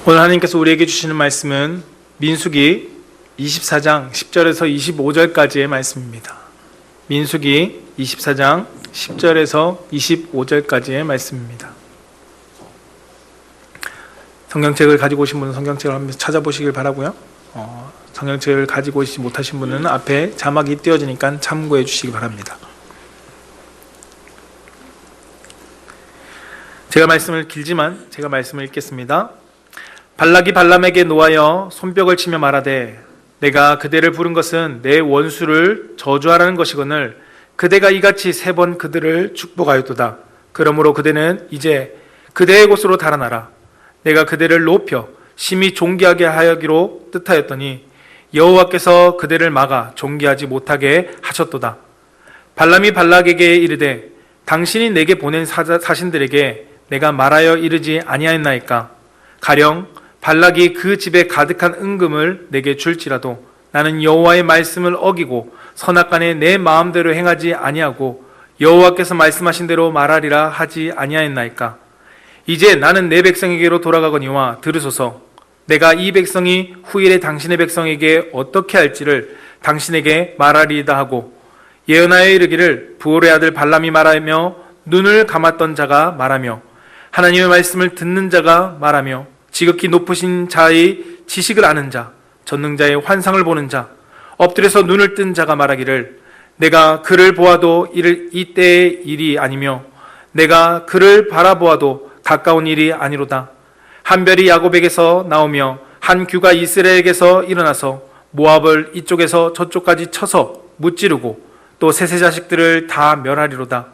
오늘 하나님께서 우리에게 주시는 말씀은 민수기 24장 10절에서 25절까지의 말씀입니다. 민수기 24장 10절에서 25절까지의 말씀입니다. 성경책을 가지고 오신 분은 성경책을 한번 찾아보시길 바라고요. 성경책을 가지고 오시지 못하신 분은 앞에 자막이 띄어지니까 참고해 주시기 바랍니다. 제가 말씀을 읽겠습니다. 발락이 발람에게 노하여 손뼉을 치며 말하되 내가 그대를 부른 것은 내 원수를 저주하라는 것이거늘 그대가 이같이 3번 그들을 축복하였도다. 그러므로 그대는 이제 그대의 곳으로 달아나라. 내가 그대를 높여 심히 존귀하게 하기로 뜻하였더니 여호와께서 그대를 막아 존귀하지 못하게 하셨도다. 발람이 발락에게 이르되 당신이 내게 보낸 사신들에게 내가 말하여 이르지 아니하였나이까. 가령 발락이 그 집에 가득한 은금을 내게 줄지라도 나는 여호와의 말씀을 어기고 선악간에 내 마음대로 행하지 아니하고 여호와께서 말씀하신 대로 말하리라 하지 아니하였나이까. 이제 나는 내 백성에게로 돌아가거니와 들으소서. 내가 이 백성이 후일에 당신의 백성에게 어떻게 할지를 당신에게 말하리이다 하고 예언하여 이르기를 부올의 아들 발람이 말하며 눈을 감았던 자가 말하며 하나님의 말씀을 듣는 자가 말하며 지극히 높으신 자의 지식을 아는 자, 전능자의 환상을 보는 자, 엎드려서 눈을 뜬 자가 말하기를 내가 그를 보아도 이때의 일이 아니며 내가 그를 바라보아도 가까운 일이 아니로다. 한 별이 야곱에게서 나오며 한 규가 이스라엘에게서 일어나서 모압을 이쪽에서 저쪽까지 쳐서 무찌르고 또 셋의 자식들을 다 멸하리로다.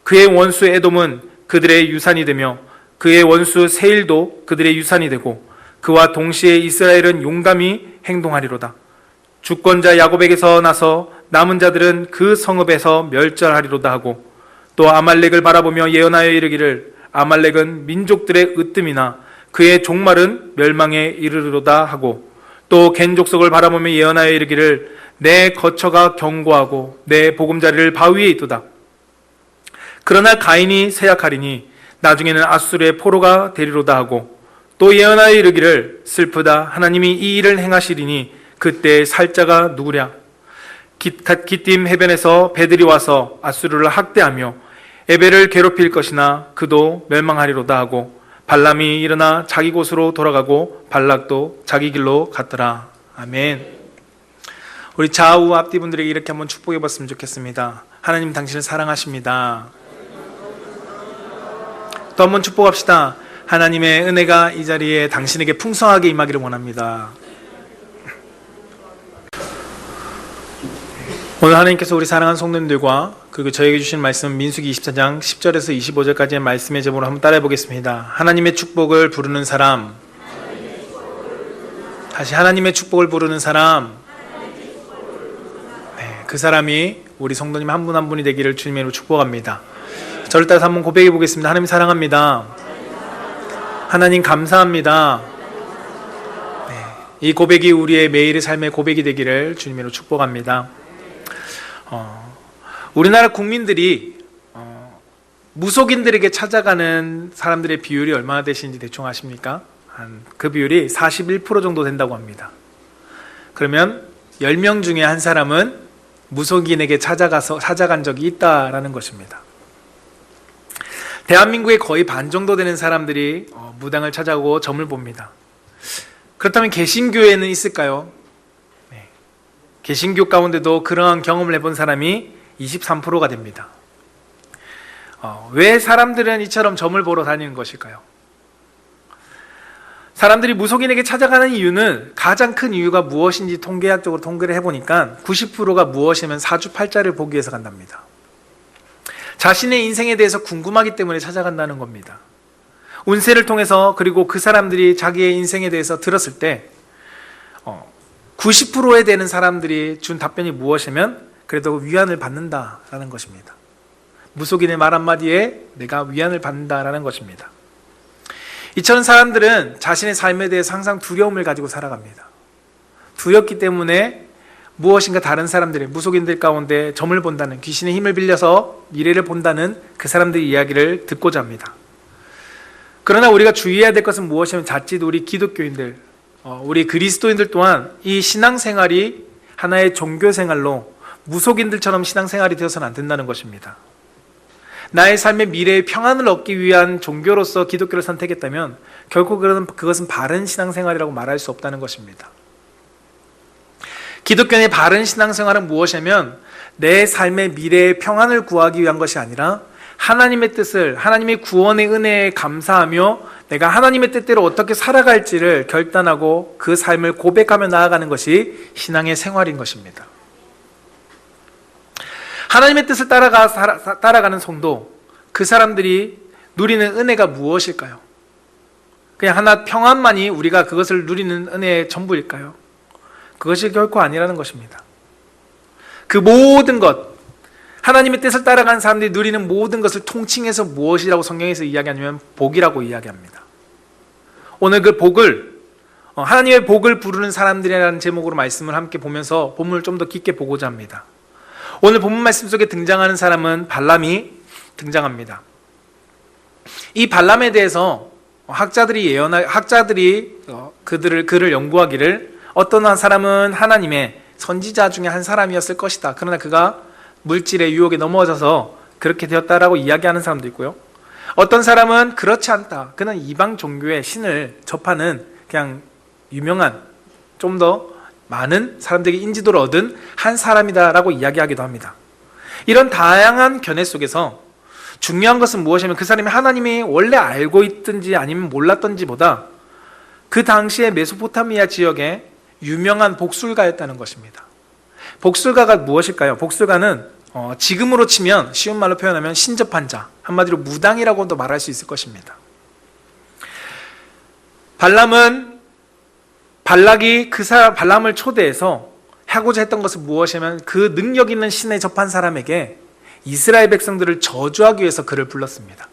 그의 원수 에돔은 그들의 유산이 되며 그의 원수 세일도 그들의 유산이 되고 그와 동시에 이스라엘은 용감히 행동하리로다. 주권자 야곱에게서 나서 남은 자들은 그 성읍에서 멸절하리로다 하고 또 아말렉을 바라보며 예언하여 이르기를 아말렉은 민족들의 으뜸이나 그의 종말은 멸망에 이르리로다 하고 또 겐 족속을 바라보며 예언하여 이르기를 내 거처가 견고하고 내 보금자리를 바위에 있도다. 그러나 가인이 쇠약하리니 나중에는 아수르의 포로가 되리로다 하고 또 예언하여 이르기를 슬프다. 하나님이 이 일을 행하시리니 그때 살자가 누구랴. 기띔 해변에서 배들이 와서 아수르를 학대하며 에벨을 괴롭힐 것이나 그도 멸망하리로다 하고 발람이 일어나 자기 곳으로 돌아가고 발락도 자기 길로 갔더라. 아멘. 우리 좌우 앞뒤 분들에게 이렇게 한번 축복해 봤으면 좋겠습니다. 하나님 당신을 사랑하십니다. 또 한번 축복합시다. 하나님의 은혜가 이 자리에 당신에게 풍성하게 임하기를 원합니다. 오늘 하나님께서 우리 사랑하는 성도님들과 그리고 저에게 주신 말씀 민수기 24장 10절에서 25절까지의 말씀의 제목으로 한번 따라해 보겠습니다. 하나님의 축복을 부르는 사람. 다시 하나님의 축복을 부르는 사람. 네, 그 사람이 우리 성도님 한 분 한 분이 되기를 주님으로 축복합니다. 저를 따라서 한번 고백해 보겠습니다. 하나님 사랑합니다. 하나님 감사합니다. 네, 이 고백이 우리의 매일의 삶의 고백이 되기를 주님으로 축복합니다. 우리나라 국민들이 무속인들에게 찾아가는 사람들의 비율이 얼마나 되시는지 대충 아십니까? 그 비율이 41% 정도 된다고 합니다. 그러면 10명 중에 한 사람은 무속인에게 찾아간 적이 있다라는 것입니다. 대한민국의 거의 반 정도 되는 사람들이 무당을 찾아오고 점을 봅니다. 그렇다면 개신교에는 있을까요? 네. 개신교 가운데도 그러한 경험을 해본 사람이 23%가 됩니다. 왜 사람들은 이처럼 점을 보러 다니는 것일까요? 사람들이 무속인에게 찾아가는 이유는 가장 큰 이유가 무엇인지 통계학적으로 통계를 해보니까 90%가 무엇이면 사주팔자를 보기 위해서 간답니다. 자신의 인생에 대해서 궁금하기 때문에 찾아간다는 겁니다. 운세를 통해서 그리고 그 사람들이 자기의 인생에 대해서 들었을 때 90%에 되는 사람들이 준 답변이 무엇이면 그래도 위안을 받는다라는 것입니다. 무속인의 말 한마디에 내가 위안을 받는다라는 것입니다. 이처럼 사람들은 자신의 삶에 대해서 항상 두려움을 가지고 살아갑니다. 두렵기 때문에 무엇인가 다른 사람들의 무속인들 가운데 점을 본다는, 귀신의 힘을 빌려서 미래를 본다는 그 사람들의 이야기를 듣고자 합니다. 그러나 우리가 주의해야 될 것은 무엇이냐면 자칫 우리 기독교인들, 우리 그리스도인들 또한 이 신앙생활이 하나의 종교생활로 무속인들처럼 신앙생활이 되어서는 안 된다는 것입니다. 나의 삶의 미래의 평안을 얻기 위한 종교로서 기독교를 선택했다면 결코 그것은 바른 신앙생활이라고 말할 수 없다는 것입니다. 기독교의 바른 신앙생활은 무엇이냐면 내 삶의 미래의 평안을 구하기 위한 것이 아니라 하나님의 뜻을, 하나님의 구원의 은혜에 감사하며 내가 하나님의 뜻대로 어떻게 살아갈지를 결단하고 그 삶을 고백하며 나아가는 것이 신앙의 생활인 것입니다. 하나님의 뜻을 따라가는 성도, 그 사람들이 누리는 은혜가 무엇일까요? 그냥 하나 평안만이 우리가 그것을 누리는 은혜의 전부일까요? 그것이 결코 아니라는 것입니다. 그 모든 것, 하나님의 뜻을 따라가는 사람들이 누리는 모든 것을 통칭해서 무엇이라고 성경에서 이야기하냐면 복이라고 이야기합니다. 오늘 그 복을, 하나님의 복을 부르는 사람들이라는 제목으로 말씀을 함께 보면서 본문을 좀 더 깊게 보고자 합니다. 오늘 본문 말씀 속에 등장하는 사람은 발람이 등장합니다. 이 발람에 대해서 학자들이 그를 연구하기를 어떤 한 사람은 하나님의 선지자 중에 한 사람이었을 것이다. 그러나 그가 물질의 유혹에 넘어져서 그렇게 되었다라고 이야기하는 사람도 있고요. 어떤 사람은 그렇지 않다. 그는 이방 종교의 신을 접하는 그냥 유명한, 좀 더 많은 사람들에게 인지도를 얻은 한 사람이다라고 이야기하기도 합니다. 이런 다양한 견해 속에서 중요한 것은 무엇이냐면 그 사람이 하나님이 원래 알고 있든지 아니면 몰랐던지보다 그 당시에 메소포타미아 지역에 유명한 복술가였다는 것입니다. 복술가가 무엇일까요? 복술가는 지금으로 치면 쉬운 말로 표현하면 신접한 자, 한마디로 무당이라고도 말할 수 있을 것입니다. 발락이 발람을 초대해서 하고자 했던 것은 무엇이냐면 그 능력 있는 신에 접한 사람에게 이스라엘 백성들을 저주하기 위해서 그를 불렀습니다.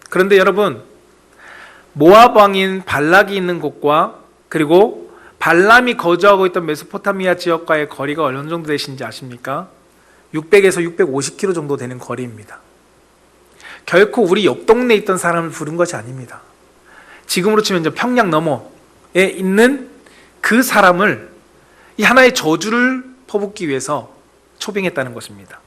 그런데 여러분, 모압 왕인 발락이 있는 곳과 그리고 발람이 거주하고 있던 메소포타미아 지역과의 거리가 어느 정도 되신지 아십니까? 600에서 650km 정도 되는 거리입니다. 결코 우리 옆 동네에 있던 사람을 부른 것이 아닙니다. 지금으로 치면 평양 너머에 있는 그 사람을 이 하나의 저주를 퍼붓기 위해서 초빙했다는 것입니다.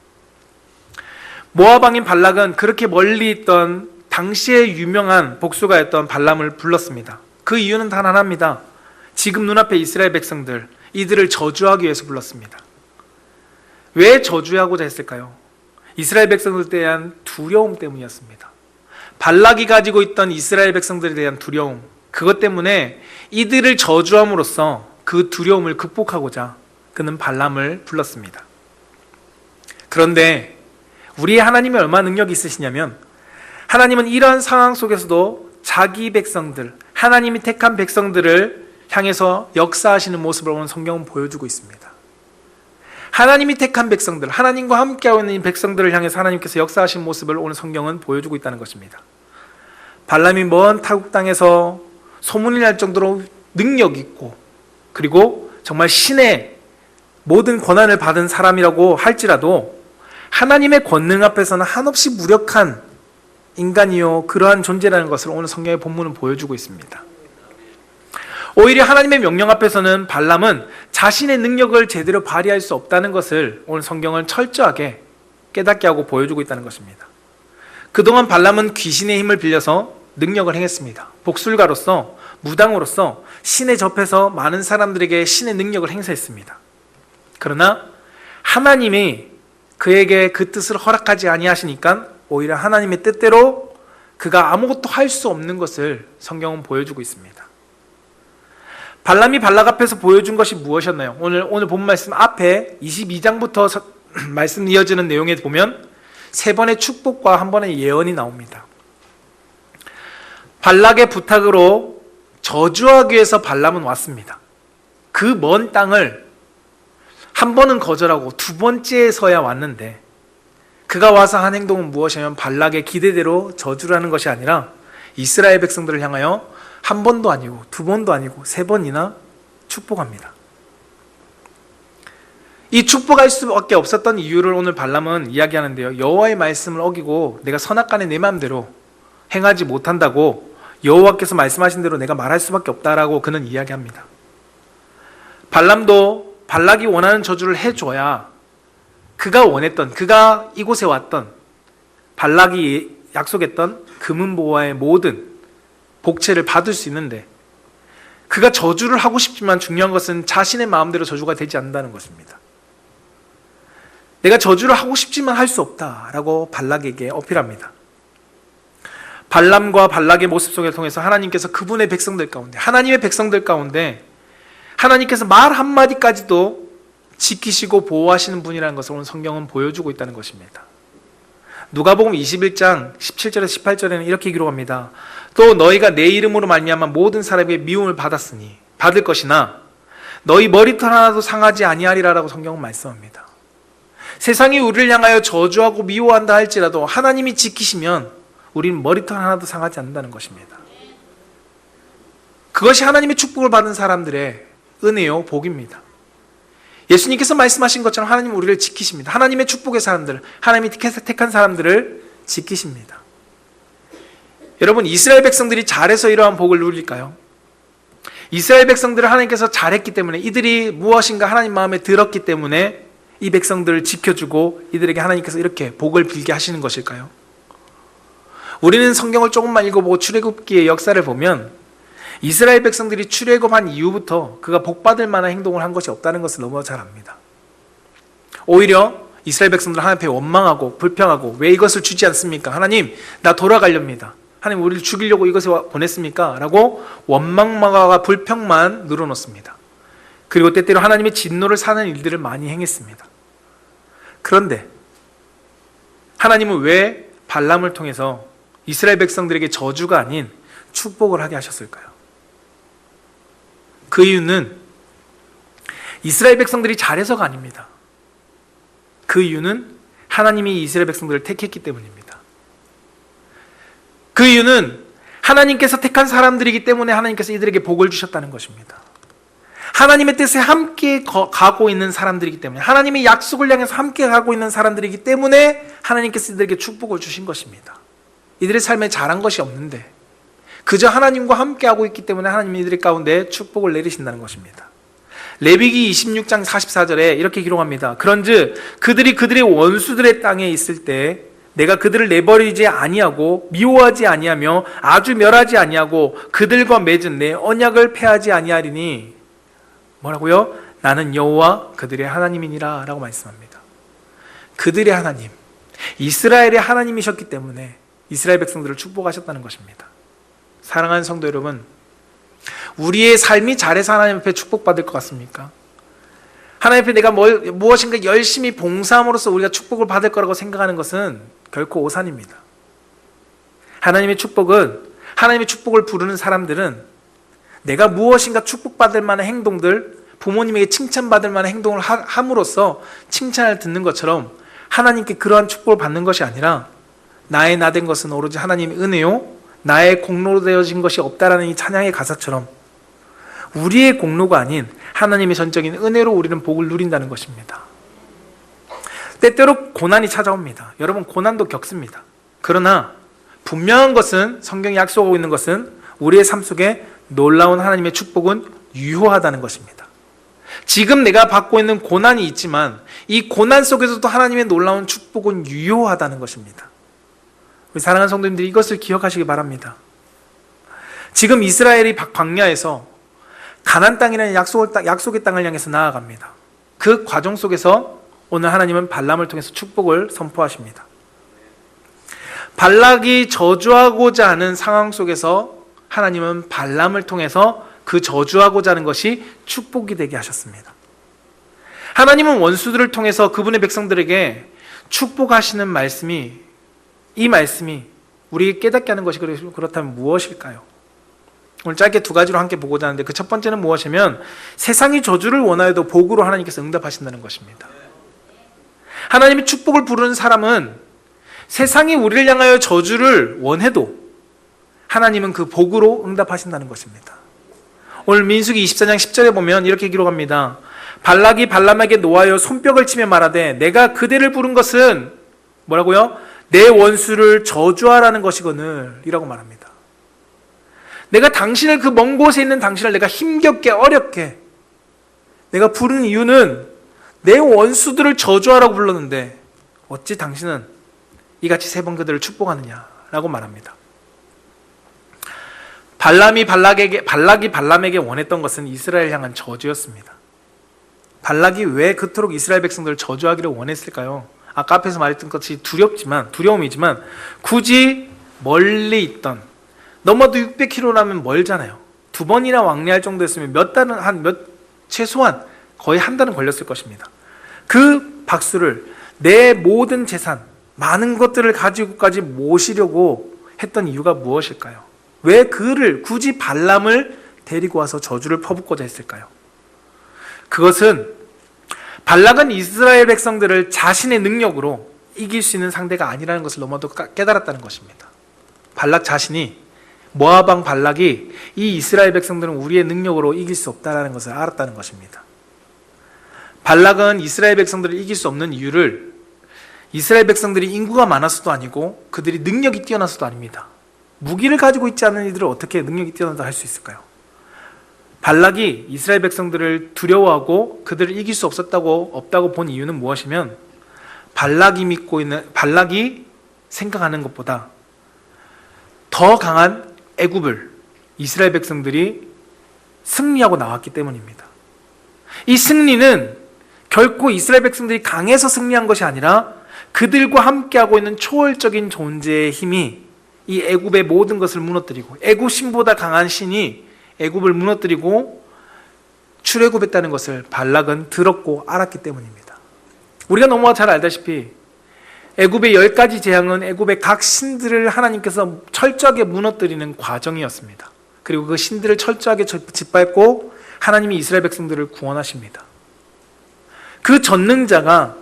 모압 왕인 발락은 그렇게 멀리 있던 당시에 유명한 복수가였던 발람을 불렀습니다. 그 이유는 단 하나입니다. 지금 눈앞에 이스라엘 백성들, 이들을 저주하기 위해서 불렀습니다. 왜 저주하고자 했을까요? 이스라엘 백성들에 대한 두려움 때문이었습니다. 발락이 가지고 있던 이스라엘 백성들에 대한 두려움, 그것 때문에 이들을 저주함으로써 그 두려움을 극복하고자 그는 발람을 불렀습니다. 그런데 우리 하나님이 얼마나 능력이 있으시냐면 하나님은 이러한 상황 속에서도 자기 백성들, 하나님이 택한 백성들을 향해서 역사하시는 모습을 오늘 성경은 보여주고 있습니다. 하나님이 택한 백성들, 하나님과 함께하고 있는 백성들을 향해서 하나님께서 역사하신 모습을 오늘 성경은 보여주고 있다는 것입니다. 발람이 먼 타국 땅에서 소문이 날 정도로 능력 있고 그리고 정말 신의 모든 권한을 받은 사람이라고 할지라도 하나님의 권능 앞에서는 한없이 무력한 인간이요 그러한 존재라는 것을 오늘 성경의 본문은 보여주고 있습니다. 오히려 하나님의 명령 앞에서는 발람은 자신의 능력을 제대로 발휘할 수 없다는 것을 오늘 성경은 철저하게 깨닫게 하고 보여주고 있다는 것입니다. 그동안 발람은 귀신의 힘을 빌려서 능력을 행했습니다. 복술가로서, 무당으로서 신에 접해서 많은 사람들에게 신의 능력을 행사했습니다. 그러나 하나님이 그에게 그 뜻을 허락하지 아니하시니까 오히려 하나님의 뜻대로 그가 아무것도 할 수 없는 것을 성경은 보여주고 있습니다. 발람이 발락 앞에서 보여준 것이 무엇이었나요? 오늘 본 말씀 앞에 22장부터 말씀 이어지는 내용에 보면 3번의 축복과 1번의 예언이 나옵니다. 발락의 부탁으로 저주하기 위해서 발람은 왔습니다. 그 먼 땅을 한 번은 거절하고 두 번째에서야 왔는데 그가 와서 한 행동은 무엇이냐면 발락의 기대대로 저주를 하는 것이 아니라 이스라엘 백성들을 향하여 한 번도 아니고 두 번도 아니고 3번이나 축복합니다. 이 축복할 수밖에 없었던 이유를 오늘 발람은 이야기하는데요. 여호와의 말씀을 어기고 내가 선악간에 내 마음대로 행하지 못한다고 여호와께서 말씀하신 대로 내가 말할 수밖에 없다라고 그는 이야기합니다. 발람도 발락이 원하는 저주를 해줘야 그가 원했던, 그가 이곳에 왔던, 발락이 약속했던 금은보화의 모든 복채를 받을 수 있는데, 그가 저주를 하고 싶지만 중요한 것은 자신의 마음대로 저주가 되지 않는다는 것입니다. 내가 저주를 하고 싶지만 할 수 없다라고 발락에게 어필합니다. 발람과 발락의 모습 속을 통해서 하나님께서 그분의 백성들 가운데, 하나님의 백성들 가운데 하나님께서 말 한마디까지도 지키시고 보호하시는 분이라는 것을 오늘 성경은 보여주고 있다는 것입니다. 누가복음 21장 17절에서 18절에는 이렇게 기록합니다. 또 너희가 내 이름으로 말미암아 모든 사람에게 미움을 받을 것이나 너희 머리털 하나도 상하지 아니하리라라고 성경은 말씀합니다. 세상이 우리를 향하여 저주하고 미워한다 할지라도 하나님이 지키시면 우리는 머리털 하나도 상하지 않는다는 것입니다. 그것이 하나님의 축복을 받은 사람들의 은혜요 복입니다. 예수님께서 말씀하신 것처럼 하나님은 우리를 지키십니다. 하나님의 축복의 사람들, 하나님이 택한 사람들을 지키십니다. 여러분, 이스라엘 백성들이 잘해서 이러한 복을 누릴까요? 이스라엘 백성들을 하나님께서 잘했기 때문에, 이들이 무엇인가 하나님 마음에 들었기 때문에 이 백성들을 지켜주고 이들에게 하나님께서 이렇게 복을 빌게 하시는 것일까요? 우리는 성경을 조금만 읽어보고 출애굽기의 역사를 보면 이스라엘 백성들이 출애굽한 이후부터 그가 복받을 만한 행동을 한 것이 없다는 것을 너무 잘 압니다. 오히려 이스라엘 백성들은 하나님 앞에 원망하고 불평하고, 왜 이것을 주지 않습니까? 하나님, 나 돌아가렵니다. 하나님, 우리를 죽이려고 이것을 보냈습니까? 라고 원망과 불평만 늘어놓습니다. 그리고 때때로 하나님의 진노를 사는 일들을 많이 행했습니다. 그런데 하나님은 왜 발람을 통해서 이스라엘 백성들에게 저주가 아닌 축복을 하게 하셨을까요? 그 이유는 이스라엘 백성들이 잘해서가 아닙니다. 그 이유는 하나님이 이스라엘 백성들을 택했기 때문입니다. 그 이유는 하나님께서 택한 사람들이기 때문에 하나님께서 이들에게 복을 주셨다는 것입니다. 하나님의 뜻에 함께 가고 있는 사람들이기 때문에, 하나님의 약속을 향해서 함께 가고 있는 사람들이기 때문에 하나님께서 이들에게 축복을 주신 것입니다. 이들의 삶에 잘한 것이 없는데 그저 하나님과 함께하고 있기 때문에 하나님이 이들 가운데 축복을 내리신다는 것입니다. 레위기 26장 44절에 이렇게 기록합니다. 그런즉 그들이 그들의 원수들의 땅에 있을 때 내가 그들을 내버리지 아니하고 미워하지 아니하며 아주 멸하지 아니하고 그들과 맺은 내 언약을 폐하지 아니하리니, 뭐라고요? 나는 여호와 그들의 하나님이니라 라고 말씀합니다. 그들의 하나님, 이스라엘의 하나님이셨기 때문에 이스라엘 백성들을 축복하셨다는 것입니다. 사랑하는 성도 여러분, 우리의 삶이 잘해서 하나님 앞에 축복받을 것 같습니까? 하나님 앞에 내가 무엇인가 열심히 봉사함으로써 우리가 축복을 받을 거라고 생각하는 것은 결코 오산입니다. 하나님의 축복은, 하나님의 축복을 부르는 사람들은 내가 무엇인가 축복받을 만한 행동들, 부모님에게 칭찬받을 만한 행동을 함으로써 칭찬을 듣는 것처럼 하나님께 그러한 축복을 받는 것이 아니라, 나의 나된 것은 오로지 하나님의 은혜요 나의 공로로 되어진 것이 없다라는 이 찬양의 가사처럼 우리의 공로가 아닌 하나님의 전적인 은혜로 우리는 복을 누린다는 것입니다. 때때로 고난이 찾아옵니다. 여러분, 고난도 겪습니다. 그러나 분명한 것은, 성경이 약속하고 있는 것은 우리의 삶 속에 놀라운 하나님의 축복은 유효하다는 것입니다. 지금 내가 받고 있는 고난이 있지만 이 고난 속에서도 하나님의 놀라운 축복은 유효하다는 것입니다. 우리 사랑하는 성도님들이 이것을 기억하시기 바랍니다. 지금 이스라엘이 광야에서 가나안 땅이라는 약속의 땅을 향해서 나아갑니다. 그 과정 속에서 오늘 하나님은 발람을 통해서 축복을 선포하십니다. 발락이 저주하고자 하는 상황 속에서 하나님은 발람을 통해서 그 저주하고자 하는 것이 축복이 되게 하셨습니다. 하나님은 원수들을 통해서 그분의 백성들에게 축복하시는 말씀이, 이 말씀이 우리에게 깨닫게 하는 것이 그렇다면 무엇일까요? 오늘 짧게 두 가지로 함께 보고자 하는데, 그 첫 번째는 무엇이냐면 세상이 저주를 원하여도 복으로 하나님께서 응답하신다는 것입니다. 하나님의 축복을 부르는 사람은 세상이 우리를 향하여 저주를 원해도 하나님은 그 복으로 응답하신다는 것입니다. 오늘 민수기 24장 10절에 보면 이렇게 기록합니다. 발락이 발람에게 노하여 손뼉을 치며 말하되 내가 그대를 부른 것은, 뭐라고요? 내 원수를 저주하라는 것이거늘 이라고 말합니다. 내가 당신을, 그 먼 곳에 있는 당신을 내가 힘겹게 어렵게 내가 부른 이유는 내 원수들을 저주하라고 불렀는데 어찌 당신은 이같이 세 번 그들을 축복하느냐라고 말합니다. 발락이 발람에게 원했던 것은 이스라엘 향한 저주였습니다. 발락이 왜 그토록 이스라엘 백성들을 저주하기를 원했을까요? 아까 앞에서 말했던 것이 두려움이지만 굳이 멀리 있던, 넘어도 600km라면 멀잖아요. 2번이나 왕래할 정도였으면 최소한 거의 한 달은 걸렸을 것입니다. 그 박수를 내 모든 재산, 많은 것들을 가지고까지 모시려고 했던 이유가 무엇일까요? 왜 그를, 굳이 발람을 데리고 와서 저주를 퍼붓고자 했을까요? 그것은 발락은 이스라엘 백성들을 자신의 능력으로 이길 수 있는 상대가 아니라는 것을 너무도 깨달았다는 것입니다. 발락 자신이, 모압 왕 발락이 이 이스라엘 백성들은 우리의 능력으로 이길 수 없다는 것을 알았다는 것입니다. 발락은 이스라엘 백성들을 이길 수 없는 이유를 이스라엘 백성들이 인구가 많아서도 아니고 그들이 능력이 뛰어나서도 아닙니다. 무기를 가지고 있지 않은 이들을 어떻게 능력이 뛰어나다 할 수 있을까요? 발락이 이스라엘 백성들을 두려워하고 그들을 이길 수 없다고 본 이유는 무엇이면 발락이 생각하는 것보다 더 강한 애굽을 이스라엘 백성들이 승리하고 나왔기 때문입니다. 이 승리는 결코 이스라엘 백성들이 강해서 승리한 것이 아니라 그들과 함께하고 있는 초월적인 존재의 힘이 이 애굽의 모든 것을 무너뜨리고, 애굽 신보다 강한 신이 애굽을 무너뜨리고 출애굽했다는 것을 발락은 들었고 알았기 때문입니다. 우리가 너무 잘 알다시피 애굽의 10가지 재앙은 애굽의 각 신들을 하나님께서 철저하게 무너뜨리는 과정이었습니다. 그리고 그 신들을 철저하게 짓밟고 하나님이 이스라엘 백성들을 구원하십니다. 그 전능자가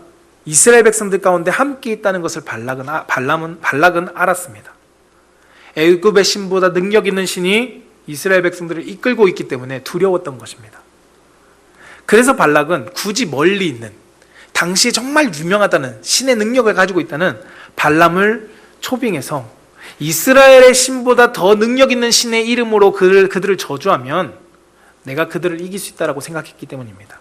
이스라엘 백성들 가운데 함께 있다는 것을 발락은 알았습니다. 애굽의 신보다 능력 있는 신이 이스라엘 백성들을 이끌고 있기 때문에 두려웠던 것입니다. 그래서 발락은 굳이 멀리 있는, 당시에 정말 유명하다는, 신의 능력을 가지고 있다는 발람을 초빙해서 이스라엘의 신보다 더 능력 있는 신의 이름으로 그들을 저주하면 내가 그들을 이길 수 있다고 생각했기 때문입니다.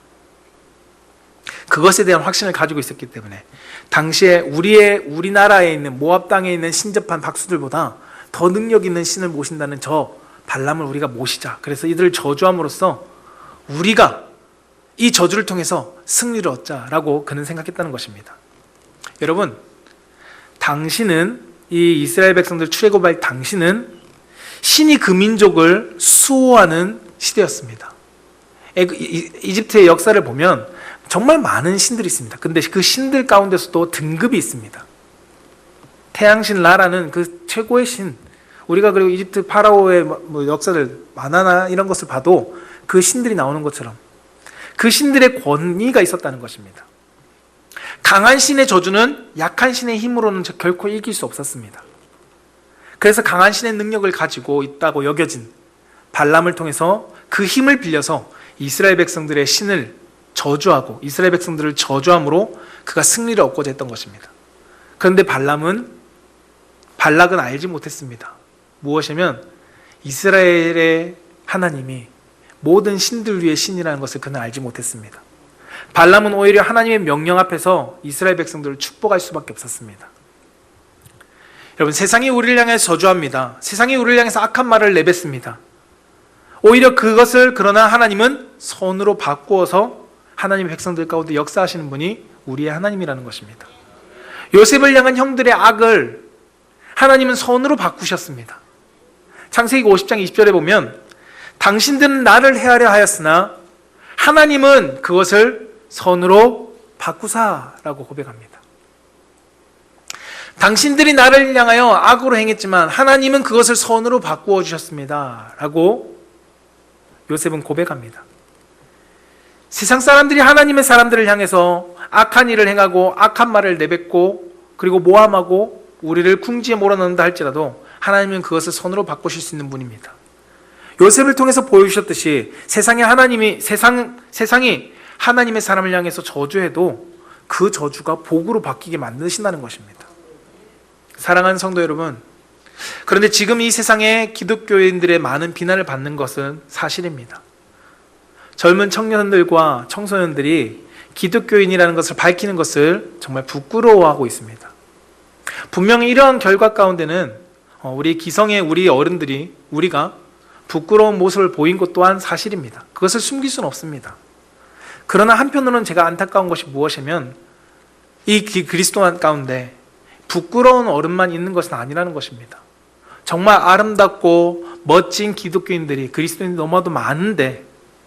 그것에 대한 확신을 가지고 있었기 때문에 당시에 우리나라에 있는 모압 땅에 있는 신접한 박수들보다 더 능력 있는 신을 모신다는 저 발람을 우리가 모시자. 그래서 이들을 저주함으로써 우리가 이 저주를 통해서 승리를 얻자라고 그는 생각했다는 것입니다. 여러분, 당신은, 이 이스라엘 백성들 출애굽할 당신은 신이 그 민족을 수호하는 시대였습니다. 이집트의 역사를 보면 정말 많은 신들이 있습니다. 근데 그 신들 가운데서도 등급이 있습니다. 태양신 라라는 그 최고의 신, 우리가 그리고 이집트 파라오의 역사들, 마나나 이런 것을 봐도 그 신들이 나오는 것처럼 그 신들의 권위가 있었다는 것입니다. 강한 신의 저주는 약한 신의 힘으로는 결코 이길 수 없었습니다. 그래서 강한 신의 능력을 가지고 있다고 여겨진 발람을 통해서 그 힘을 빌려서 이스라엘 백성들의 신을 저주하고 이스라엘 백성들을 저주함으로 그가 승리를 얻고자 했던 것입니다. 그런데 발락은 알지 못했습니다. 무엇이냐면 이스라엘의 하나님이 모든 신들 위의 신이라는 것을 그는 알지 못했습니다. 발람은 오히려 하나님의 명령 앞에서 이스라엘 백성들을 축복할 수밖에 없었습니다. 여러분, 세상이 우리를 향해서 저주합니다. 세상이 우리를 향해서 악한 말을 내뱉습니다. 오히려 그러나 하나님은 선으로 바꾸어서 하나님의 백성들 가운데 역사하시는 분이 우리의 하나님이라는 것입니다. 요셉을 향한 형들의 악을 하나님은 선으로 바꾸셨습니다. 창세기 50장 20절에 보면 당신들은 나를 해하려 하였으나 하나님은 그것을 선으로 바꾸사라고 고백합니다. 당신들이 나를 향하여 악으로 행했지만 하나님은 그것을 선으로 바꾸어 주셨습니다 라고 요셉은 고백합니다. 세상 사람들이 하나님의 사람들을 향해서 악한 일을 행하고 악한 말을 내뱉고 그리고 모함하고 우리를 궁지에 몰아넣는다 할지라도 하나님은 그것을 선으로 바꾸실 수 있는 분입니다. 요셉을 통해서 보여주셨듯이 세상이 하나님의 사람을 향해서 저주해도 그 저주가 복으로 바뀌게 만드신다는 것입니다. 사랑하는 성도 여러분, 그런데 지금 이 세상에 기독교인들의 많은 비난을 받는 것은 사실입니다. 젊은 청년들과 청소년들이 기독교인이라는 것을 밝히는 것을 정말 부끄러워하고 있습니다. 분명히 이러한 결과 가운데는 우리 기성의 우리 어른들이 우리가 부끄러운 모습을 보인 것 또한 사실입니다. 그것을 숨길 수는 없습니다. 그러나 한편으로는 제가 안타까운 것이 무엇이면 이 그리스도 가운데 부끄러운 어른만 있는 것은 아니라는 것입니다. 정말 아름답고 멋진 기독교인들이 그리스도인이 너무나도 많은데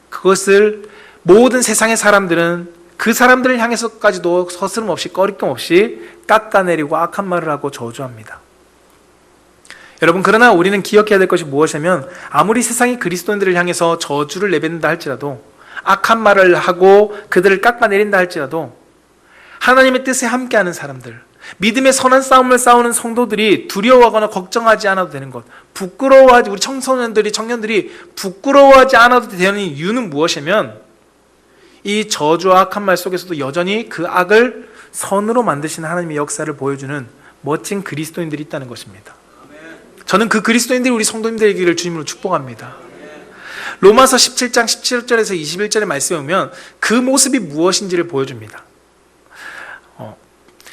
그것을 모든 세상의 사람들은 그 사람들을 향해서까지도 서스름 없이 꺼리낌 없이 깎아내리고 악한 말을 하고 저주합니다. 여러분, 그러나 우리는 기억해야 될 것이 무엇이냐면 아무리 세상이 그리스도인들을 향해서 저주를 내뱉는다 할지라도 악한 말을 하고 그들을 깎아내린다 할지라도 하나님의 뜻에 함께하는 사람들, 믿음의 선한 싸움을 싸우는 성도들이 두려워하거나 걱정하지 않아도 되는 것, 부끄러워하지, 우리 청년들이 부끄러워하지 않아도 되는 이유는 무엇이냐면 이 저주와 악한 말 속에서도 여전히 그 악을 선으로 만드시는 하나님의 역사를 보여주는 멋진 그리스도인들이 있다는 것입니다. 저는 그 그리스도인들이 우리 성도님들 되기를 주님으로 축복합니다. 로마서 17장 17절에서 21절의 말씀에 보면 그 모습이 무엇인지를 보여줍니다.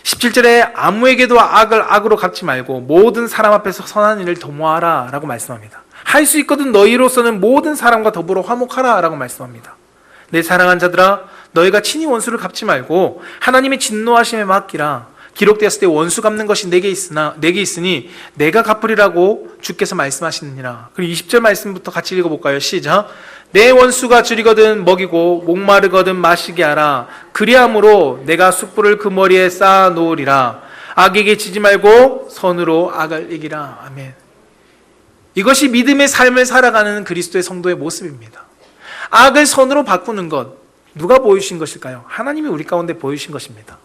17절에 아무에게도 악을 악으로 갚지 말고 모든 사람 앞에서 선한 일을 도모하라 라고 말씀합니다. 할 수 있거든 너희로서는 모든 사람과 더불어 화목하라 라고 말씀합니다. 내 사랑한 자들아, 너희가 친히 원수를 갚지 말고 하나님의 진노하심에 맡기라. 기록되었을 때 원수 갚는 것이 내게 있으니 내가 갚으리라고 주께서 말씀하시느니라. 그리고 20절 말씀부터 같이 읽어볼까요? 시작. 내 원수가 줄이거든 먹이고 목마르거든 마시게 하라. 그리함으로 내가 숯불을 그 머리에 쌓아 놓으리라. 악에게 지지 말고 선으로 악을 이기라. 아멘. 이것이 믿음의 삶을 살아가는 그리스도의 성도의 모습입니다. 악을 선으로 바꾸는 것, 누가 보여주신 것일까요? 하나님이 우리 가운데 보여주신 것입니다.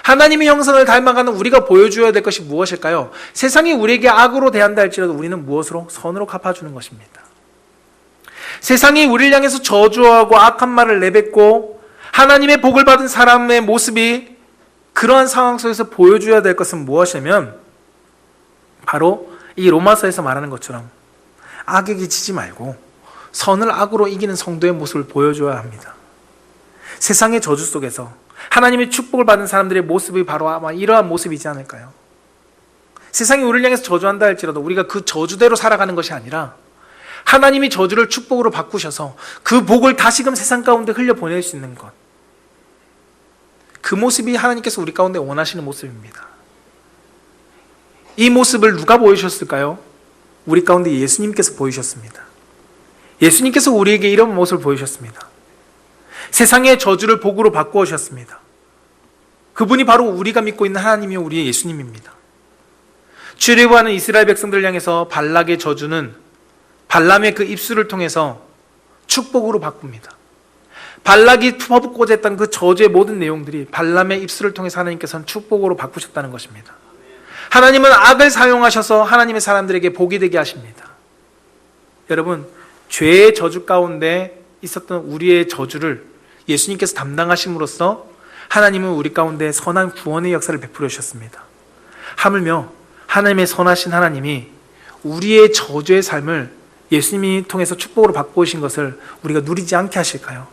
하나님의 형상을 닮아가는 우리가 보여줘야 될 것이 무엇일까요? 세상이 우리에게 악으로 대한다 할지라도 우리는 무엇으로? 선으로 갚아주는 것입니다. 세상이 우리를 향해서 저주하고 악한 말을 내뱉고 하나님의 복을 받은 사람의 모습이 그러한 상황 속에서 보여줘야 될 것은 무엇이냐면 바로 이 로마서에서 말하는 것처럼 악에게 지지 말고 선을 악으로 이기는 성도의 모습을 보여줘야 합니다. 세상의 저주 속에서 하나님의 축복을 받은 사람들의 모습이 바로 아마 이러한 모습이지 않을까요? 세상이 우리를 향해서 저주한다 할지라도 우리가 그 저주대로 살아가는 것이 아니라 하나님이 저주를 축복으로 바꾸셔서 그 복을 다시금 세상 가운데 흘려보낼 수 있는 것, 그 모습이 하나님께서 우리 가운데 원하시는 모습입니다. 이 모습을 누가 보여주셨을까요? 우리 가운데 예수님께서 보이셨습니다. 예수님께서 우리에게 이런 모습을 보여주셨습니다. 세상의 저주를 복으로 바꾸어 주셨습니다. 그분이 바로 우리가 믿고 있는 하나님이요 우리의 예수님입니다. 출애굽하는 이스라엘 백성들을 향해서 발락의 저주는 발람의 그 입술을 통해서 축복으로 바꿉니다. 발락이 퍼붓고자 했던 그 저주의 모든 내용들이 발람의 입술을 통해서 하나님께서는 축복으로 바꾸셨다는 것입니다. 하나님은 악을 사용하셔서 하나님의 사람들에게 복이 되게 하십니다. 여러분, 죄의 저주 가운데 있었던 우리의 저주를 예수님께서 담당하심으로써 하나님은 우리 가운데 선한 구원의 역사를 베풀어 주셨습니다. 하물며 하나님의 선하신 하나님이 우리의 저주의 삶을 예수님이 통해서 축복으로 바꾸신 것을 우리가 누리지 않게 하실까요?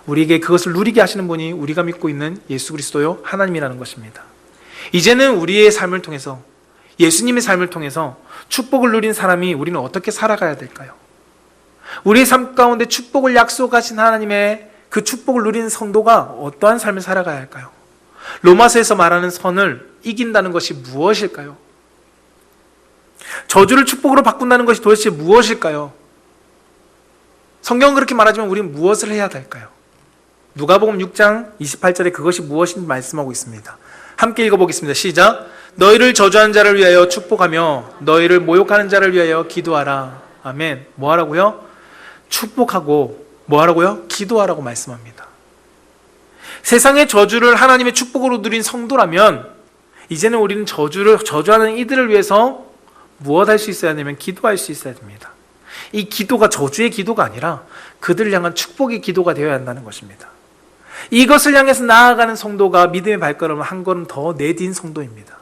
우리에게 그것을 누리게 하시는 분이 우리가 믿고 있는 예수 그리스도요 하나님이라는 것입니다. 이제는 우리의 삶을 통해서, 예수님의 삶을 통해서 축복을 누린 사람이 우리는 어떻게 살아가야 될까요? 우리의 삶 가운데 축복을 약속하신 하나님의 그 축복을 누리는 성도가 어떠한 삶을 살아가야 할까요? 로마서에서 말하는 선을 이긴다는 것이 무엇일까요? 저주를 축복으로 바꾼다는 것이 도대체 무엇일까요? 성경은 그렇게 말하지만 우리는 무엇을 해야 될까요? 누가복음 6장 28절에 그것이 무엇인지 말씀하고 있습니다. 함께 읽어보겠습니다. 시작. 너희를 저주하는 자를 위하여 축복하며 너희를 모욕하는 자를 위하여 기도하라. 아멘. 뭐 하라고요? 축복하고 뭐 하라고요? 기도하라고 말씀합니다. 세상의 저주를 하나님의 축복으로 누린 성도라면 이제는 우리는 저주하는 이들을 위해서 무엇 할 수 있어야 되냐면 기도할 수 있어야 됩니다. 이 기도가 저주의 기도가 아니라 그들을 향한 축복의 기도가 되어야 한다는 것입니다. 이것을 향해서 나아가는 성도가 믿음의 발걸음을 한 걸음 더 내딘 성도입니다.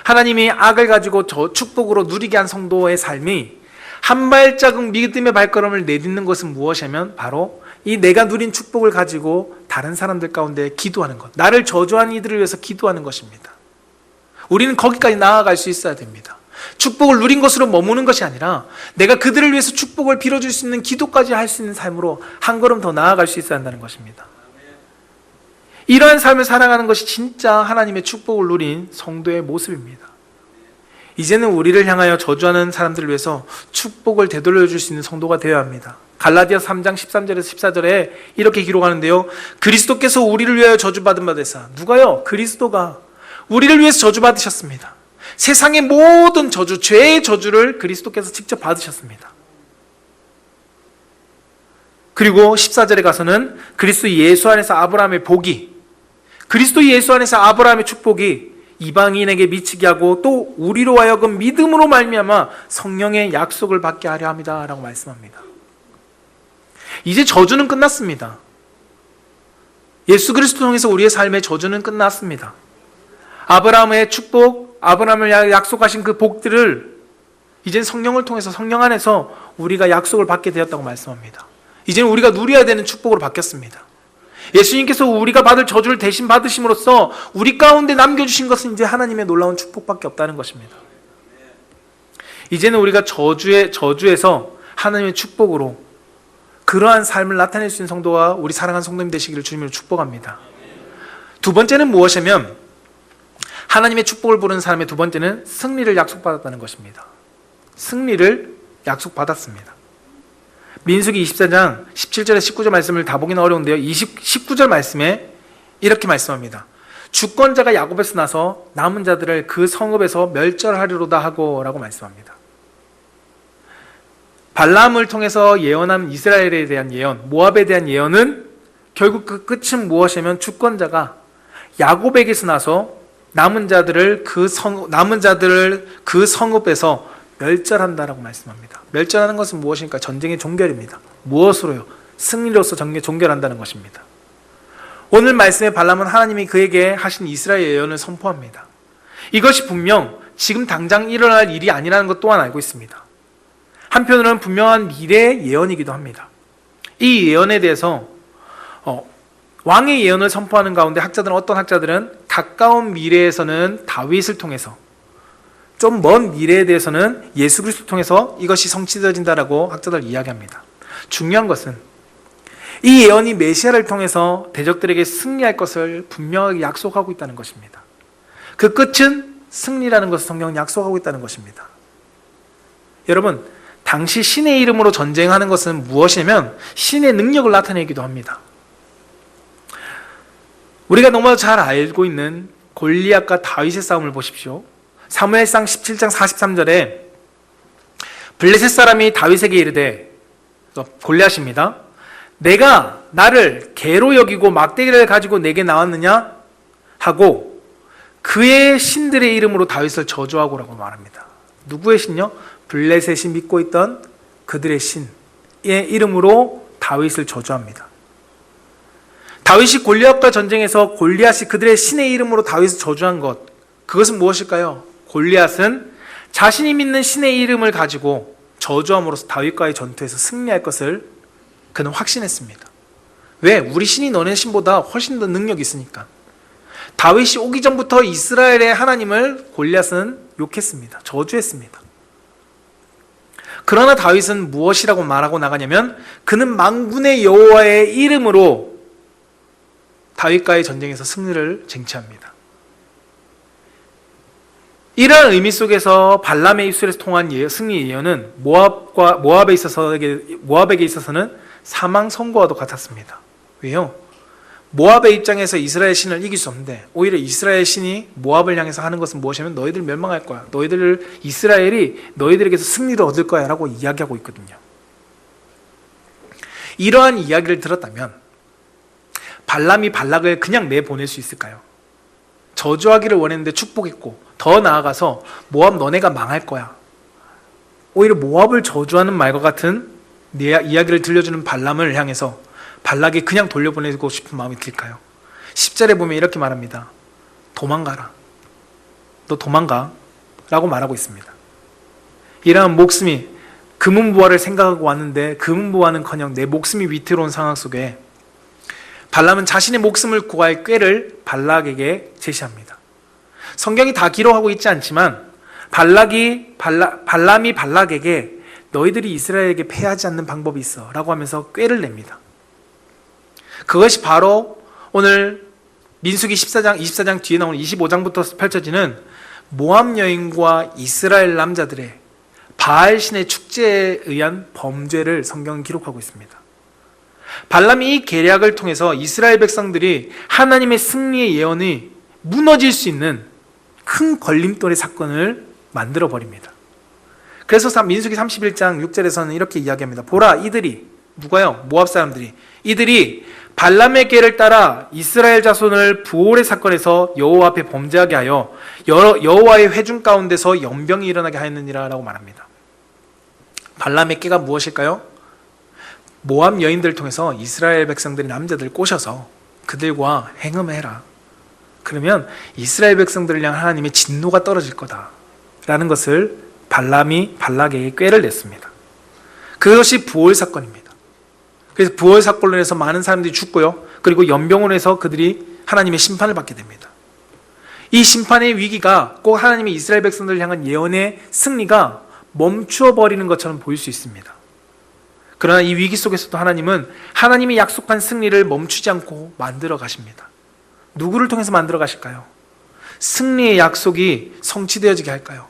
하나님이 악을 가지고 저 축복으로 누리게 한 성도의 삶이 한 발자국 믿음의 발걸음을 내딛는 것은 무엇이냐면 바로 이 내가 누린 축복을 가지고 다른 사람들 가운데 기도하는 것, 나를 저주한 이들을 위해서 기도하는 것입니다. 우리는 거기까지 나아갈 수 있어야 됩니다. 축복을 누린 것으로 머무는 것이 아니라 내가 그들을 위해서 축복을 빌어줄 수 있는 기도까지 할 수 있는 삶으로 한 걸음 더 나아갈 수 있어야 한다는 것입니다. 이러한 삶을 살아가는 것이 진짜 하나님의 축복을 누린 성도의 모습입니다. 이제는 우리를 향하여 저주하는 사람들을 위해서 축복을 되돌려줄 수 있는 성도가 되어야 합니다. 갈라디아 3장 13절에서 14절에 이렇게 기록하는데요, 그리스도께서 우리를 위하여 저주받은 바 되사. 누가요? 그리스도가 우리를 위해서 저주받으셨습니다. 세상의 모든 저주, 죄의 저주를 그리스도께서 직접 받으셨습니다. 그리고 14절에 가서는 그리스도 예수 안에서 아브라함의 복이, 그리스도 예수 안에서 아브라함의 축복이 이방인에게 미치게 하고 또 우리로 하여금 믿음으로 말미암아 성령의 약속을 받게 하려 합니다 라고 말씀합니다. 이제 저주는 끝났습니다. 예수 그리스도 통해서 우리의 삶의 저주는 끝났습니다. 아브라함의 축복, 아브라함을 약속하신 그 복들을 이젠 성령을 통해서 성령 안에서 우리가 약속을 받게 되었다고 말씀합니다. 이제는 우리가 누려야 되는 축복으로 바뀌었습니다. 예수님께서 우리가 받을 저주를 대신 받으심으로써 우리 가운데 남겨주신 것은 이제 하나님의 놀라운 축복밖에 없다는 것입니다. 이제는 우리가 저주에서 하나님의 축복으로 그러한 삶을 나타낼 수 있는 성도가 우리 사랑하는 성도님 되시기를 주님으로 축복합니다. 두 번째는 무엇이냐면 하나님의 축복을 부르는 사람의 두 번째는 승리를 약속받았다는 것입니다. 승리를 약속받았습니다. 민수기 24장 17절에 19절 말씀을 다 보기는 어려운데요, 19절 말씀에 이렇게 말씀합니다. 주권자가 야곱에서 나서 남은 자들을 그 성읍에서 멸절하리로다 하고 라고 말씀합니다. 발람을 통해서 예언한 이스라엘에 대한 예언, 모압에 대한 예언은 결국 그 끝은 무엇이냐면 주권자가 야곱에게서 나서 남은 자들을 그 성읍에서 멸절한다라고 말씀합니다. 멸절하는 것은 무엇입니까? 전쟁의 종결입니다. 무엇으로요? 승리로서 종결한다는 것입니다. 오늘 말씀의 발람은 하나님이 그에게 하신 이스라엘 예언을 선포합니다. 이것이 분명 지금 당장 일어날 일이 아니라는 것 또한 알고 있습니다. 한편으로는 분명한 미래의 예언이기도 합니다. 이 예언에 대해서 왕의 예언을 선포하는 가운데 어떤 학자들은 가까운 미래에서는 다윗을 통해서, 좀 먼 미래에 대해서는 예수 그리스도를 통해서 이것이 성취되어진다라고 학자들 이야기합니다. 중요한 것은 이 예언이 메시아를 통해서 대적들에게 승리할 것을 분명하게 약속하고 있다는 것입니다. 그 끝은 승리라는 것을 성경은 약속하고 있다는 것입니다. 여러분, 당시 신의 이름으로 전쟁하는 것은 무엇이냐면 신의 능력을 나타내기도 합니다. 우리가 너무 잘 알고 있는 골리앗과 다윗의 싸움을 보십시오. 사무엘상 17장 43절에 블레셋 사람이 다윗에게 이르되, 골리앗입니다, 내가 나를 개로 여기고 막대기를 가지고 내게 나왔느냐 하고 그의 신들의 이름으로 다윗을 저주하고라고 말합니다. 누구의 신요? 블레셋이 믿고 있던 그들의 신의 이름으로 다윗을 저주합니다. 다윗이 골리앗과 전쟁에서 골리앗이 그들의 신의 이름으로 다윗을 저주한 것, 그것은 무엇일까요? 골리앗은 자신이 믿는 신의 이름을 가지고 저주함으로써 다윗과의 전투에서 승리할 것을 그는 확신했습니다. 왜? 우리 신이 너네 신보다 훨씬 더 능력이 있으니까. 다윗이 오기 전부터 이스라엘의 하나님을 골리앗은 욕했습니다. 저주했습니다. 그러나 다윗은 무엇이라고 말하고 나가냐면 그는 만군의 여호와의 이름으로 다윗과의 전쟁에서 승리를 쟁취합니다. 이러한 의미 속에서 발람의 입술에서 통한 승리 예언은 모압에게 있어서는 사망 선고와도 같았습니다. 왜요? 모압의 입장에서 이스라엘 신을 이길 수 없는데 오히려 이스라엘 신이 모압을 향해서 하는 것은 무엇이냐면 너희들 멸망할 거야. 이스라엘이 너희들에게서 승리를 얻을 거야 라고 이야기하고 있거든요. 이러한 이야기를 들었다면 발람이 발락을 그냥 내보낼 수 있을까요? 저주하기를 원했는데 축복했고, 더 나아가서 모압 너네가 망할 거야, 오히려 모압을 저주하는 말과 같은 이야기를 들려주는 발람을 향해서 발락이 그냥 돌려보내고 싶은 마음이 들까요? 10절에 보면 이렇게 말합니다. 도망가라. 너 도망가. 라고 말하고 있습니다. 이러한 목숨이 금은보화를 생각하고 왔는데 금은보화는커녕 내 목숨이 위태로운 상황 속에 발람은 자신의 목숨을 구할 꾀를 발락에게 제시합니다. 성경이 다 기록하고 있지 않지만 발람이 발락에게 너희들이 이스라엘에게 패하지 않는 방법이 있어 라고 하면서 꾀를 냅니다. 그것이 바로 오늘 민수기 24장 뒤에 나오는 25장부터 펼쳐지는 모압 여인과 이스라엘 남자들의 바알 신의 축제에 의한 범죄를 성경은 기록하고 있습니다. 발람이 이 계략을 통해서 이스라엘 백성들이 하나님의 승리의 예언이 무너질 수 있는 큰 걸림돌의 사건을 만들어 버립니다. 그래서 민수기 31장 6절에서는 이렇게 이야기합니다. 보라, 이들이 누가요? 모압 사람들이 이들이 발람의 꾀를 따라 이스라엘 자손을 부올의 사건에서 여호와 앞에 범죄하게 하여 여호와의 회중 가운데서 연병이 일어나게 하였느니라 라고 말합니다. 발람의 꾀가 무엇일까요? 모압 여인들을 통해서 이스라엘 백성들이 남자들을 꼬셔서 그들과 행음해라. 그러면 이스라엘 백성들을 향한 하나님의 진노가 떨어질 거다 라는 것을 발람이 발락에게 꾀를 냈습니다. 그것이 부올 사건입니다. 그래서 부올 사건으로 해서 많은 사람들이 죽고요. 그리고 연병으로 해서 그들이 하나님의 심판을 받게 됩니다. 이 심판의 위기가 꼭 하나님의 이스라엘 백성들을 향한 예언의 승리가 멈추어버리는 것처럼 보일 수 있습니다. 그러나 이 위기 속에서도 하나님은 하나님이 약속한 승리를 멈추지 않고 만들어 가십니다. 누구를 통해서 만들어 가실까요? 승리의 약속이 성취되어지게 할까요?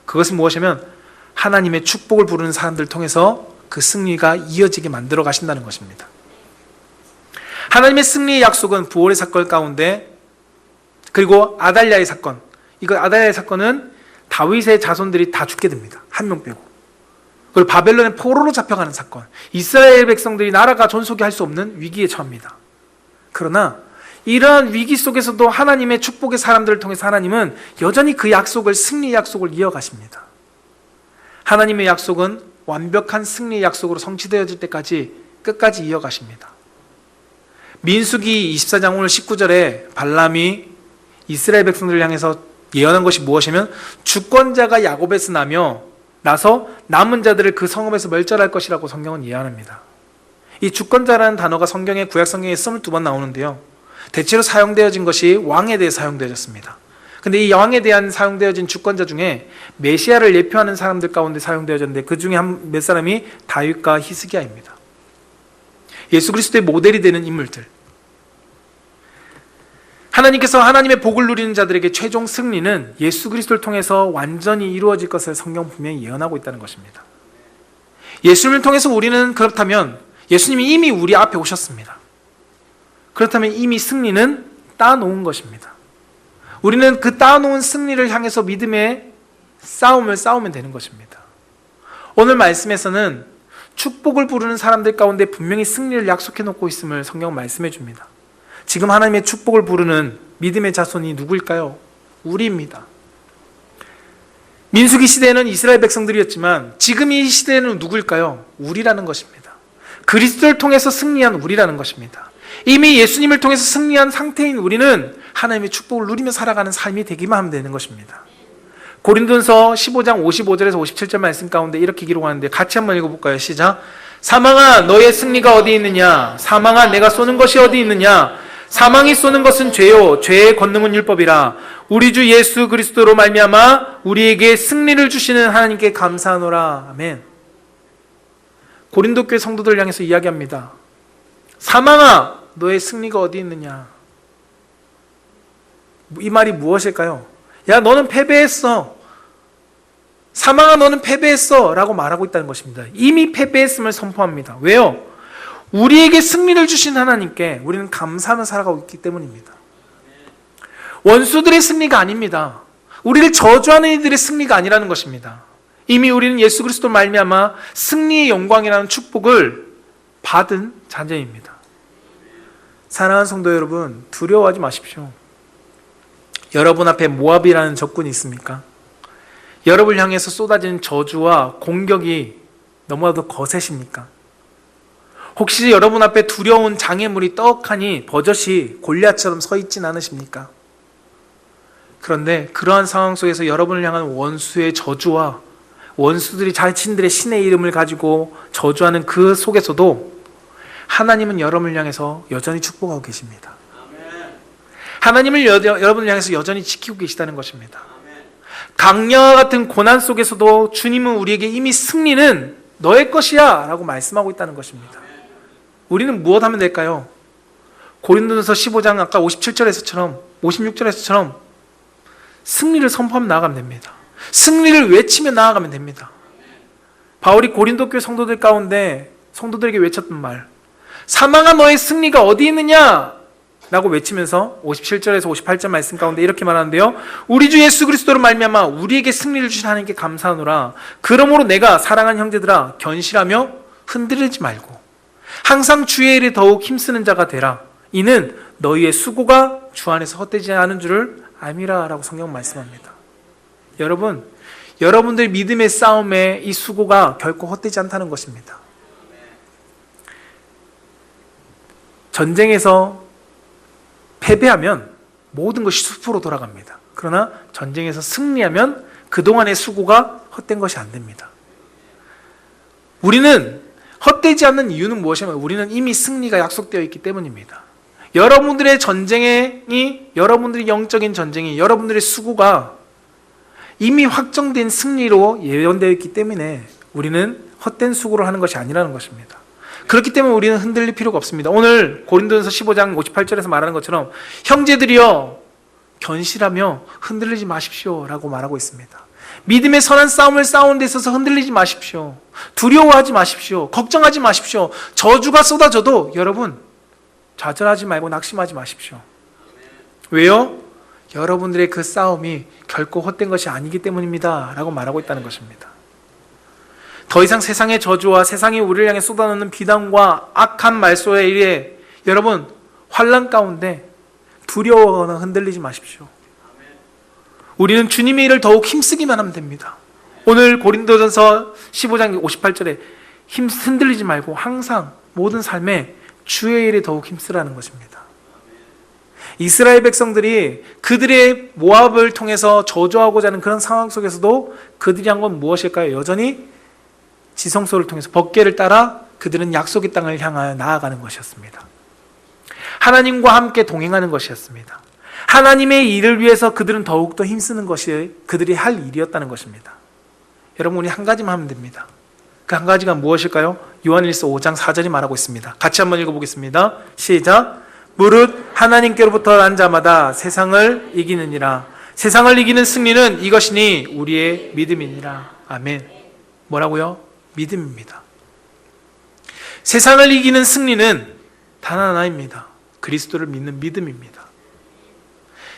그것은 무엇이냐면 하나님의 축복을 부르는 사람들을 통해서 그 승리가 이어지게 만들어 가신다는 것입니다. 하나님의 승리의 약속은 부올의 사건 가운데, 그리고 아달랴의 사건, 이거 아달랴의 사건은 다윗의 자손들이 다 죽게 됩니다. 한 명 빼고. 그리고 바벨론의 포로로 잡혀가는 사건, 이스라엘 백성들이 나라가 존속이 할 수 없는 위기에 처합니다. 그러나 이러한 위기 속에서도 하나님의 축복의 사람들을 통해서 하나님은 여전히 그 약속을, 승리의 약속을 이어가십니다. 하나님의 약속은 완벽한 승리의 약속으로 성취되어질 때까지 끝까지 이어가십니다. 민수기 24장 오늘 19절에 발람이 이스라엘 백성들을 향해서 예언한 것이 무엇이면 주권자가 야곱에서 나서 남은 자들을 그 성읍에서 멸절할 것이라고 성경은 예언합니다. 이 주권자라는 단어가 성경의 구약 성경에 22번 나오는데요. 대체로 사용되어진 것이 왕에 대해 사용되어졌습니다. 근데 이 왕에 대한 사용되어진 주권자 중에 메시아를 예표하는 사람들 가운데 사용되어졌는데 그 중에 몇 사람이 다윗과 히스기야입니다. 예수 그리스도의 모델이 되는 인물들. 하나님께서 하나님의 복을 누리는 자들에게 최종 승리는 예수 그리스도를 통해서 완전히 이루어질 것을 성경 분명히 예언하고 있다는 것입니다. 예수님을 통해서 우리는, 그렇다면 예수님이 이미 우리 앞에 오셨습니다. 그렇다면 이미 승리는 따놓은 것입니다. 우리는 그 따놓은 승리를 향해서 믿음의 싸움을 싸우면 되는 것입니다. 오늘 말씀에서는 축복을 부르는 사람들 가운데 분명히 승리를 약속해 놓고 있음을 성경은 말씀해 줍니다. 지금 하나님의 축복을 부르는 믿음의 자손이 누구일까요? 우리입니다. 민수기 시대에는 이스라엘 백성들이었지만 지금 이 시대에는 누구일까요? 우리라는 것입니다. 그리스도를 통해서 승리한 우리라는 것입니다. 이미 예수님을 통해서 승리한 상태인 우리는 하나님의 축복을 누리며 살아가는 삶이 되기만 하면 되는 것입니다. 고린도전서 15장 55절에서 57절 말씀 가운데 이렇게 기록하는데 같이 한번 읽어볼까요? 시작. 사망아 너의 승리가 어디 있느냐? 사망아 내가 쏘는 것이 어디 있느냐? 사망이 쏘는 것은 죄요 죄의 권능은 율법이라. 우리 주 예수 그리스도로 말미암아 우리에게 승리를 주시는 하나님께 감사하노라. 아멘. 고린도 교회 성도들 향해서 이야기합니다. 사망아 너의 승리가 어디 있느냐? 이 말이 무엇일까요? 야 너는 패배했어. 사망아 너는 패배했어 라고 말하고 있다는 것입니다. 이미 패배했음을 선포합니다. 왜요? 우리에게 승리를 주신 하나님께 우리는 감사하며 살아가고 있기 때문입니다. 원수들의 승리가 아닙니다. 우리를 저주하는 이들의 승리가 아니라는 것입니다. 이미 우리는 예수 그리스도 말미암아 승리의 영광이라는 축복을 받은 자녀입니다. 사랑하는 성도 여러분, 두려워하지 마십시오. 여러분 앞에 모압이라는 적군이 있습니까? 여러분을 향해서 쏟아지는 저주와 공격이 너무나도 거세십니까? 혹시 여러분 앞에 두려운 장애물이 떡하니 버젓이 골리앗처럼 서 있진 않으십니까? 그런데 그러한 상황 속에서 여러분을 향한 원수의 저주와 원수들이 자신들의 신의 이름을 가지고 저주하는 그 속에서도 하나님은 여러분을 향해서 여전히 축복하고 계십니다. 하나님을 여러분을 향해서 여전히 지키고 계시다는 것입니다. 강야와 같은 고난 속에서도 주님은 우리에게 이미 승리는 너의 것이야 라고 말씀하고 있다는 것입니다. 우리는 무엇 하면 될까요? 고린도전서 15장 아까 57절에서처럼 56절에서처럼 승리를 선포하며 나아가면 됩니다. 승리를 외치며 나아가면 됩니다. 바울이 고린도 교회 성도들 가운데 성도들에게 외쳤던 말, 사망아 너의 승리가 어디 있느냐 라고 외치면서 57절에서 58절 말씀 가운데 이렇게 말하는데요, 우리 주 예수 그리스도로 말미암아 우리에게 승리를 주신 하나님께 감사하노라. 그러므로 내가 사랑하는 형제들아 견실하며 흔들리지 말고 항상 주의 일에 더욱 힘쓰는 자가 되라. 이는 너희의 수고가 주 안에서 헛되지 않은 줄을 알미라 라고 성경 말씀합니다. 여러분, 여러분들의 믿음의 싸움에 이 수고가 결코 헛되지 않다는 것입니다. 전쟁에서 패배하면 모든 것이 숲으로 돌아갑니다. 그러나 전쟁에서 승리하면 그동안의 수고가 헛된 것이 안 됩니다. 우리는 헛되지 않는 이유는 무엇이냐면 우리는 이미 승리가 약속되어 있기 때문입니다. 여러분들의 전쟁이, 여러분들의 영적인 전쟁이, 여러분들의 수고가 이미 확정된 승리로 예언되어 있기 때문에 우리는 헛된 수고를 하는 것이 아니라는 것입니다. 그렇기 때문에 우리는 흔들릴 필요가 없습니다. 오늘 고린도전서 15장 58절에서 말하는 것처럼 형제들이여 견실하며 흔들리지 마십시오 라고 말하고 있습니다. 믿음의 선한 싸움을 싸우는 데 있어서 흔들리지 마십시오. 두려워하지 마십시오. 걱정하지 마십시오. 저주가 쏟아져도 여러분 좌절하지 말고 낙심하지 마십시오. 왜요? 여러분들의 그 싸움이 결코 헛된 것이 아니기 때문입니다 라고 말하고 있다는 것입니다. 더 이상 세상의 저주와 세상이 우리를 향해 쏟아놓는 비난과 악한 말소에 의해 여러분 환난 가운데 두려워하거나 흔들리지 마십시오. 우리는 주님의 일을 더욱 힘쓰기만 하면 됩니다. 오늘 고린도전서 15장 58절에 흔들리지 말고 항상 모든 삶에 주의 일에 더욱 힘쓰라는 것입니다. 이스라엘 백성들이 그들의 모압을 통해서 저주하고자 하는 그런 상황 속에서도 그들이 한 건 무엇일까요? 여전히 지성소를 통해서 법궤를 따라 그들은 약속의 땅을 향하여 나아가는 것이었습니다. 하나님과 함께 동행하는 것이었습니다. 하나님의 일을 위해서 그들은 더욱더 힘쓰는 것이 그들이 할 일이었다는 것입니다. 여러분, 우리 한 가지만 하면 됩니다. 그 한 가지가 무엇일까요? 요한일서 5장 4절이 말하고 있습니다. 같이 한번 읽어보겠습니다. 시작. 무릇 하나님께로부터 난 자마다 세상을 이기느니라. 세상을 이기는 승리는 이것이니 우리의 믿음이니라. 아멘. 뭐라고요? 믿음입니다. 세상을 이기는 승리는 단 하나입니다. 그리스도를 믿는 믿음입니다.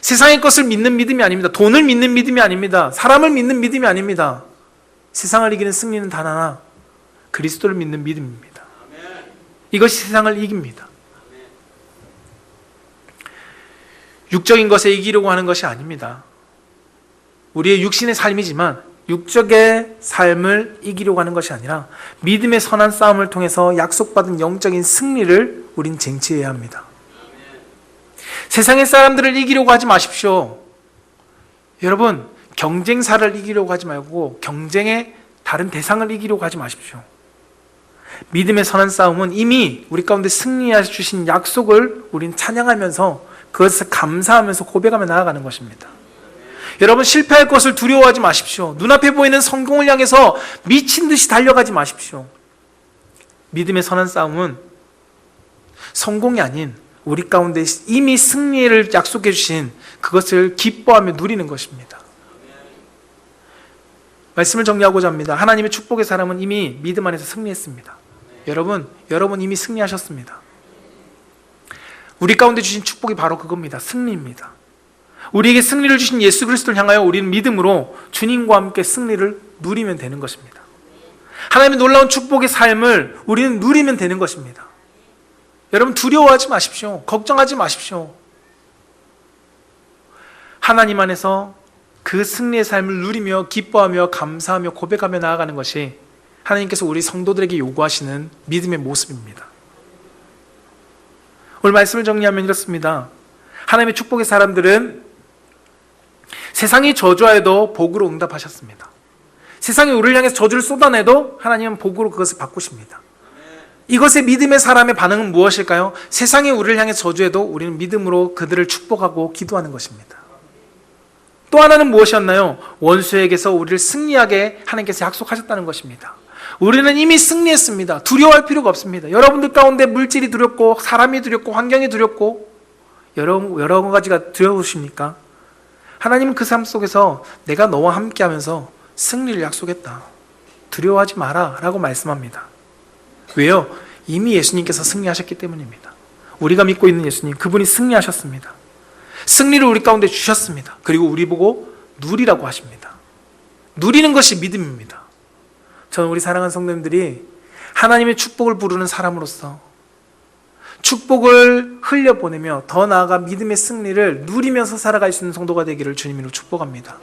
세상의 것을 믿는 믿음이 아닙니다. 돈을 믿는 믿음이 아닙니다. 사람을 믿는 믿음이 아닙니다. 세상을 이기는 승리는 단 하나, 그리스도를 믿는 믿음입니다. 이것이 세상을 이깁니다. 육적인 것에 이기려고 하는 것이 아닙니다. 우리의 육신의 삶이지만 육적의 삶을 이기려고 하는 것이 아니라 믿음의 선한 싸움을 통해서 약속받은 영적인 승리를 우린 쟁취해야 합니다. 세상의 사람들을 이기려고 하지 마십시오. 여러분, 경쟁사를 이기려고 하지 말고 경쟁의 다른 대상을 이기려고 하지 마십시오. 믿음의 선한 싸움은 이미 우리 가운데 승리해 주신 약속을 우린 찬양하면서 그것을 감사하면서 고백하며 나아가는 것입니다. 여러분, 실패할 것을 두려워하지 마십시오. 눈앞에 보이는 성공을 향해서 미친 듯이 달려가지 마십시오. 믿음의 선한 싸움은 성공이 아닌 우리 가운데 이미 승리를 약속해 주신 그것을 기뻐하며 누리는 것입니다. 말씀을 정리하고자 합니다. 하나님의 축복의 사람은 이미 믿음 안에서 승리했습니다. 여러분 이미 승리하셨습니다. 우리 가운데 주신 축복이 바로 그겁니다. 승리입니다. 우리에게 승리를 주신 예수 그리스도를 향하여 우리는 믿음으로 주님과 함께 승리를 누리면 되는 것입니다. 하나님의 놀라운 축복의 삶을 우리는 누리면 되는 것입니다. 여러분, 두려워하지 마십시오. 걱정하지 마십시오. 하나님 안에서 그 승리의 삶을 누리며 기뻐하며 감사하며 고백하며 나아가는 것이 하나님께서 우리 성도들에게 요구하시는 믿음의 모습입니다. 오늘 말씀을 정리하면 이렇습니다. 하나님의 축복의 사람들은 세상이 저주하여도 복으로 응답하셨습니다. 세상이 우리를 향해서 저주를 쏟아내도 하나님은 복으로 그것을 바꾸십니다. 이것의 믿음의 사람의 반응은 무엇일까요? 세상이 우리를 향해 저주해도 우리는 믿음으로 그들을 축복하고 기도하는 것입니다. 또 하나는 무엇이었나요? 원수에게서 우리를 승리하게 하나님께서 약속하셨다는 것입니다. 우리는 이미 승리했습니다. 두려워할 필요가 없습니다. 여러분들 가운데 물질이 두렵고 사람이 두렵고 환경이 두렵고 여러 가지가 두려우십니까? 하나님은 그 삶 속에서 내가 너와 함께하면서 승리를 약속했다. 두려워하지 마라 라고 말씀합니다. 왜요? 이미 예수님께서 승리하셨기 때문입니다. 우리가 믿고 있는 예수님, 그분이 승리하셨습니다. 승리를 우리 가운데 주셨습니다. 그리고 우리 보고 누리라고 하십니다. 누리는 것이 믿음입니다. 저는 우리 사랑하는 성도님들이 하나님의 축복을 부르는 사람으로서 축복을 흘려보내며 더 나아가 믿음의 승리를 누리면서 살아갈 수 있는 성도가 되기를 주님으로 축복합니다.